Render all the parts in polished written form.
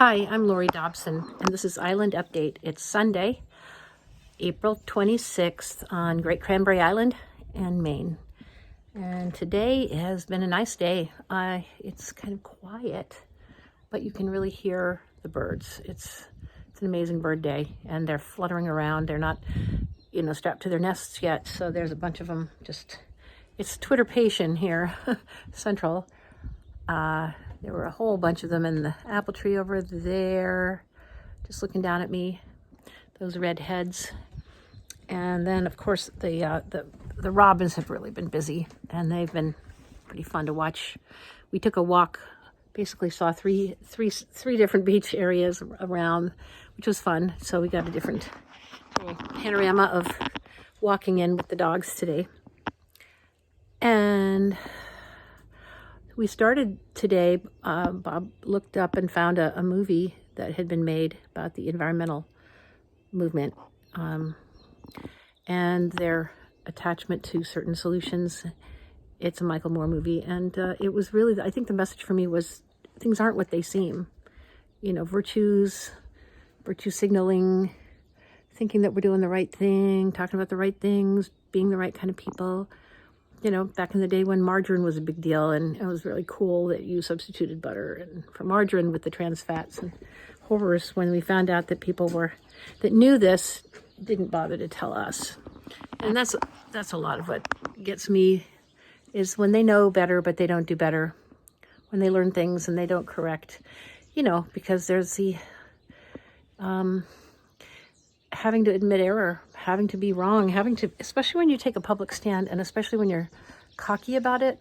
Hi, I'm Laurie Dobson, and this is Island Update. It's Sunday, April 26th on Great Cranberry Island in Maine. And today has been a nice day. It's kind of quiet, but you can really hear the birds. It's an amazing bird day, and they're fluttering around. They're not, strapped to their nests yet, so there's a bunch of them it's twitterpation here, central. There were a whole bunch of them in the apple tree over there, just looking down at me, those red heads. And then, of course, the robins have really been busy, and they've been pretty fun to watch. We took a walk, basically saw three different beach areas around, which was fun. So we got a different panorama of walking in with the dogs today. And we started today, Bob looked up and found a movie that had been made about the environmental movement and their attachment to certain solutions. It's a Michael Moore movie, and it was really, I think the message for me was things aren't what they seem. Virtue signaling, thinking that we're doing the right thing, talking about the right things, being the right kind of people. Back in the day when margarine was a big deal, and it was really cool that you substituted butter and for margarine with the trans fats, and horrors when we found out that people that knew this didn't bother to tell us. And that's a lot of what gets me, is when they know better but they don't do better, when they learn things and they don't correct, because there's the having to admit error, having to be wrong, especially when you take a public stand, and especially when you're cocky about it,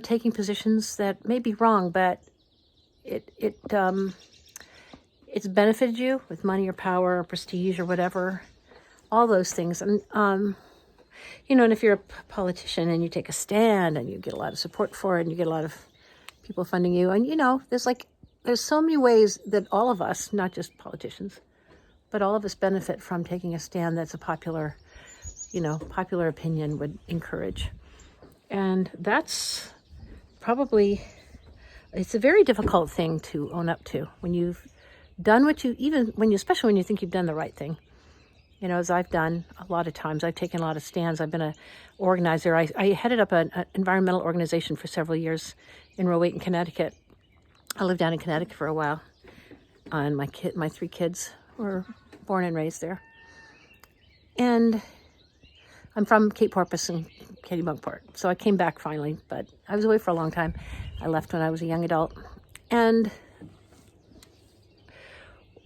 taking positions that may be wrong, but it's benefited you with money or power or prestige or whatever, all those things. And, and if you're a politician and you take a stand and you get a lot of support for it and you get a lot of people funding you, and, there's so many ways that all of us, not just politicians, but all of us benefit from taking a stand that's a popular opinion would encourage. And that's probably, it's a very difficult thing to own up to when you've done especially when you think you've done the right thing. As I've done a lot of times, I've taken a lot of stands. I've been an organizer. I headed up an environmental organization for several years in Rowayton, Connecticut. I lived down in Connecticut for a while, and my 3 kids were born and raised there. And I'm from Cape Porpoise and Kennebunkport, so I came back finally, but I was away for a long time. I left when I was a young adult, and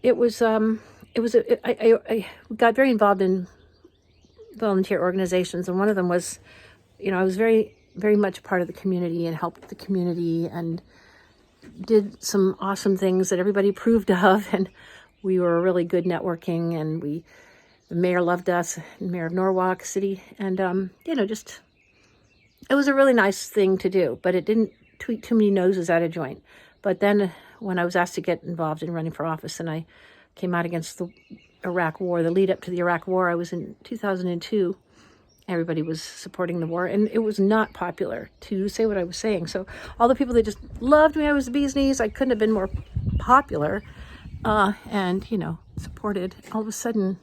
I got very involved in volunteer organizations, and one of them was, I was very, very much part of the community and helped the community and did some awesome things that everybody approved of, and we were really good networking, and the mayor loved us, Mayor of Norwalk City, and it was a really nice thing to do, but it didn't tweak too many noses out of joint. But then when I was asked to get involved in running for office, and I came out against the Iraq War, the lead up to the Iraq War, I was in 2002. Everybody was supporting the war, and it was not popular to say what I was saying. So all the people that just loved me, I was the bee's knees, I couldn't have been more popular. And supported. All of a sudden,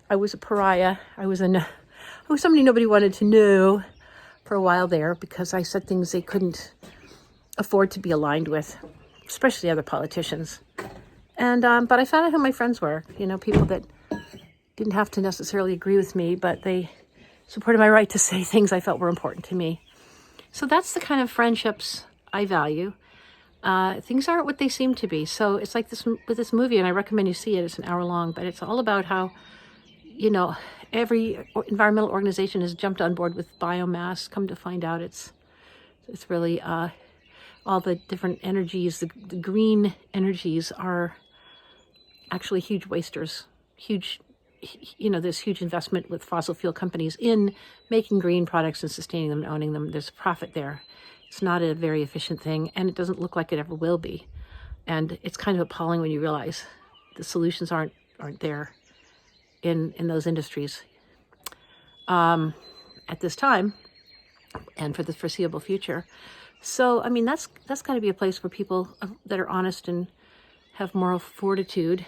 I was a pariah. I was somebody nobody wanted to know for a while there, because I said things they couldn't afford to be aligned with, especially other politicians. And but I found out who my friends were. People that didn't have to necessarily agree with me, but they supported my right to say things I felt were important to me. So that's the kind of friendships I value. Things aren't what they seem to be. So it's like this with this movie, and I recommend you see it. It's an hour long, but it's all about how, every environmental organization has jumped on board with biomass. Come to find out, it's really all the different energies. The green energies are actually huge wasters. There's huge investment with fossil fuel companies in making green products and sustaining them and owning them. There's profit there. It's not a very efficient thing, and it doesn't look like it ever will be. And it's kind of appalling when you realize the solutions aren't there in those industries at this time and for the foreseeable future. So, that's got to be a place where people that are honest and have moral fortitude,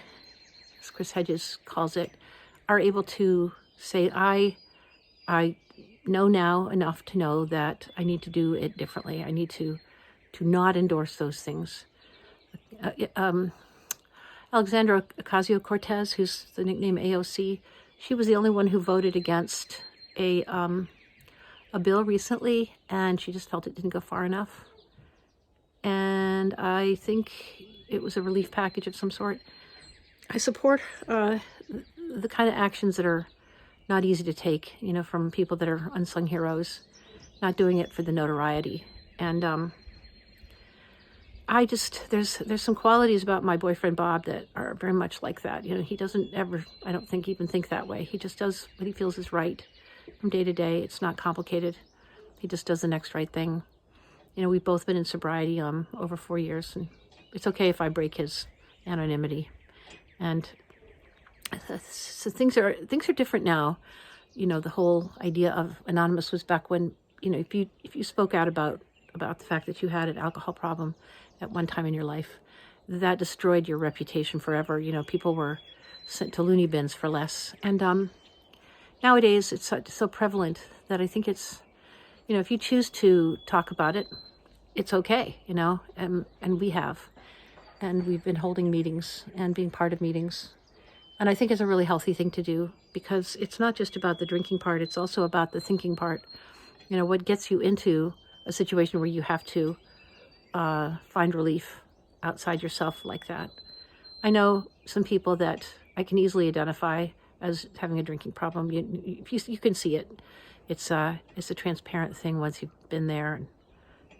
as Chris Hedges calls it, are able to say, I know now enough to know that I need to do it differently. I need to not endorse those things. Alexandra Ocasio-Cortez, who's the nickname AOC, she was the only one who voted against a bill recently, and she just felt it didn't go far enough. And I think it was a relief package of some sort. I support the kind of actions that are not easy to take, from people that are unsung heroes, not doing it for the notoriety. And there's some qualities about my boyfriend Bob that are very much like that. He doesn't ever, I don't think, even think that way. He just does what he feels is right from day to day. It's not complicated. He just does the next right thing. We've both been in sobriety over 4 years, and it's okay if I break his anonymity. And so things are different now. The whole idea of anonymous was back when, if you spoke out about the fact that you had an alcohol problem at one time in your life, that destroyed your reputation forever. People were sent to loony bins for less. And nowadays it's so prevalent that I think it's, if you choose to talk about it, it's okay, and we've been holding meetings and being part of meetings. And I think it's a really healthy thing to do, because it's not just about the drinking part, it's also about the thinking part. What gets you into a situation where you have to find relief outside yourself like that. I know some people that I can easily identify as having a drinking problem. You can see it. It's a transparent thing once you've been there and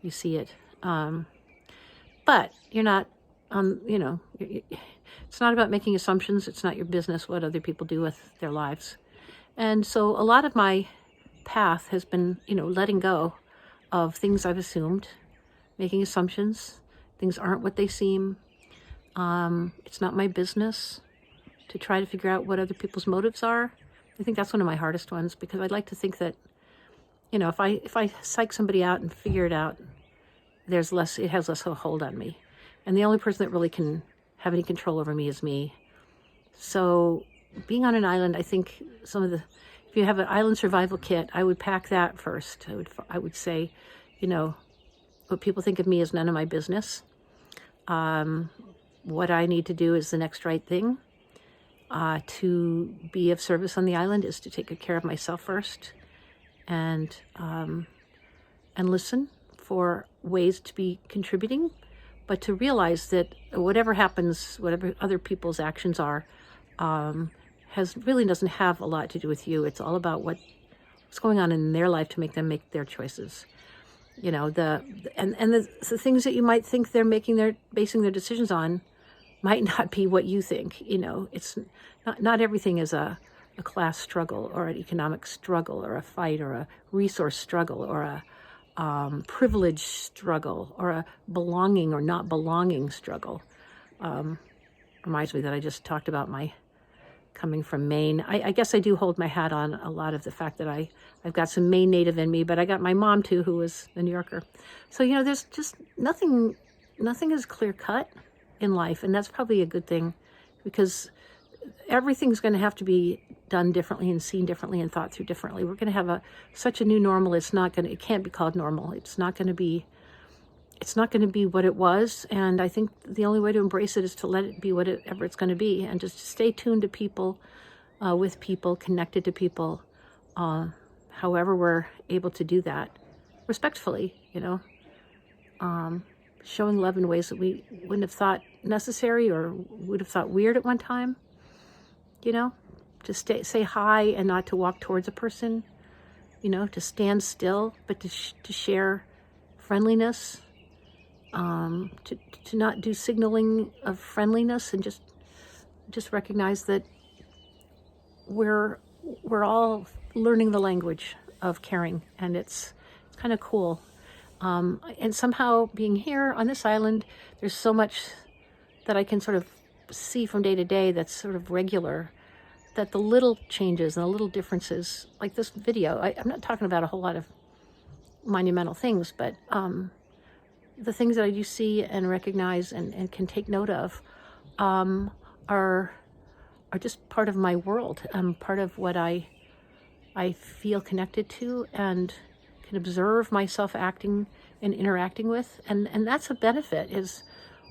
you see it. But you're not, it's not about making assumptions. It's not your business what other people do with their lives. And so a lot of my path has been, letting go of things I've assumed, making assumptions. Things aren't what they seem. It's not my business to try to figure out what other people's motives are. I think that's one of my hardest ones, because I'd like to think that, if I psych somebody out and figure it out, it has less of a hold on me. And the only person that really can have any control over me is me. So being on an island, I think if you have an island survival kit, I would pack that first. I would say, what people think of me is none of my business. What I need to do is the next right thing. To be of service on the island is to take good care of myself first, and listen for ways to be contributing, but to realize that whatever happens, whatever other people's actions are, really doesn't have a lot to do with you. It's all about what's going on in their life to make them make their choices. The things that you might think they're basing their decisions on might not be what you think. It's not everything is a class struggle or an economic struggle or a fight or a resource struggle or a privilege struggle or a belonging or not belonging struggle. Reminds me that I just talked about my coming from Maine. I guess I do hold my hat on a lot of the fact that I've got some Maine native in me, but I got my mom too, who was a New Yorker. So, there's just nothing is clear cut in life. And that's probably a good thing, because everything's going to have to be done differently and seen differently and thought through differently. We're going to have such a new normal. It can't be called normal. It's not going to be what it was. And I think the only way to embrace it is to let it be whatever it's going to be, and just stay tuned to people, with people, connected to people, however we're able to do that respectfully, showing love in ways that we wouldn't have thought necessary or would have thought weird at one time, to say hi and not to walk towards a person, to stand still, but to share friendliness, to not do signaling of friendliness, and just recognize that we're all learning the language of caring, and it's kind of cool. And somehow being here on this island, there's so much that I can sort of see from day to day that's sort of regular, that the little changes and the little differences, like this video, I'm not talking about a whole lot of monumental things, but the things that I do see and recognize and can take note of are just part of my world, part of what I feel connected to and can observe myself acting and interacting with. And that's a benefit, is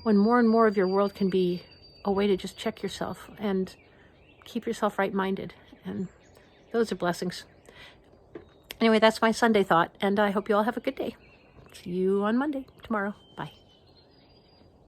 when more and more of your world can be a way to just check yourself and keep yourself right-minded. And those are blessings. Anyway, that's my Sunday thought, and I hope you all have a good day. See you on Monday, tomorrow. Bye.